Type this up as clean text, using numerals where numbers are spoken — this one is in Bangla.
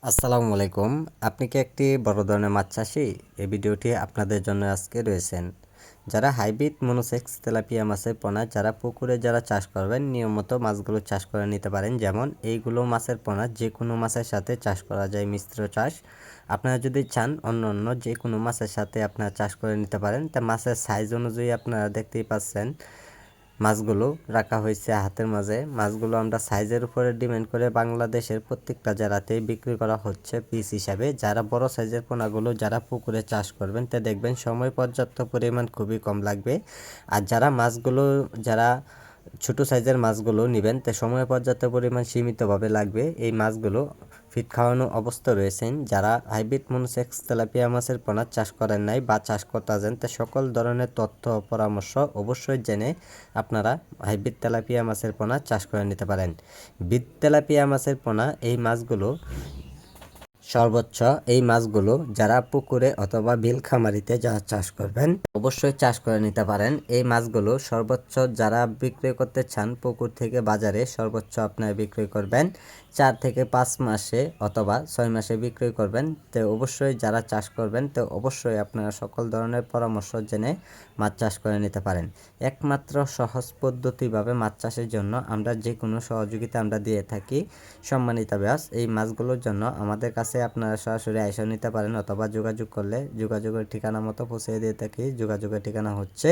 আসসালামু আলাইকুম। আপনি কি একটি বড় ধরনের মাছ চাষি? এই ভিডিওটি আপনাদের জন্য আজকে রয়েছেন। যারা হাইব্রিড মনোসেক্স তেলাপিয়া মাছের পোনা যারা পুকুরে চাষ করবেন নিয়মিত মাছগুলো চাষ করে নিতে পারেন। যেমন এইগুলো মাছের পোনা যে কোনো মাছের সাথে চাষ করা যায়, মিশ্র চাষ। আপনারা যদি চান অন্য যে কোনো মাছের সাথে আপনারা চাষ করে নিতে পারেন। তা মাছের সাইজ অনুযায়ী আপনারা দেখতেই পাচ্ছেন মাছগুলো রাখা হয়েছে হাতের মাঝে। মাছগুলো আমরা সাইজের উপরে ডিপেন্ড করে বাংলাদেশের প্রত্যেকটা জেলাতেই বিক্রি করা হচ্ছে পিস হিসাবে। যারা বড় সাইজের পোনাগুলো যারা পুকুরে চাষ করবেন তা দেখবেন সময় পর্যাপ্ত পরিমাণ খুবই কম লাগবে। আর যারা ছোটো সাইজের মাছগুলো নেবেন তে সময় পর্যাপ্ত পরিমাণ সীমিতভাবে লাগবে। এই মাছগুলো ফিট খাওয়ানো অবস্থা রয়েছেন। যারা হাইব্রিড মনোসেক্স তেলাপিয়া মাছের পোনা চাষ করেন নাই বা চাষ করতে যান তা সকল ধরনের তথ্য পরামর্শ অবশ্যই জেনে আপনারা হাইব্রিড তেলাপিয়া মাছের পোনা চাষ করে নিতে পারেন। বিট তেলাপিয়া মাছের পোনা এই মাছগুলো যারা পুকুরে অথবা বিল খামারিতে যারা চাষ করবেন অবশ্যই চাষ করে নিতে পারেন। এই মাছগুলো সর্বোচ্চ যারা বিক্রয় করতে চান পুকুর থেকে বাজারে সর্বোচ্চ আপনারা বিক্রয় করবেন 4 থেকে 5 মাসে অথবা 6 মাসে বিক্রয় করবেন। তো অবশ্যই যারা চাষ করবেন তো অবশ্যই আপনারা সকল ধরনের পরামর্শ জেনে মাছ চাষ করে নিতে পারেন। একমাত্র সহজ পদ্ধতিভাবে মাছ চাষের জন্য আমরা যে কোনো সহযোগিতা আমরা দিয়ে থাকি। সম্মানিত ব্যাস এই মাছগুলোর জন্য আমাদের কাছে আপনারা সরাসরি আইসা নিতে পারেন অথবা যোগাযোগ করলে যোগাযোগের ঠিকানা মতো পৌঁছে দিয়ে থাকি। যোগাযোগের ঠিকানা হচ্ছে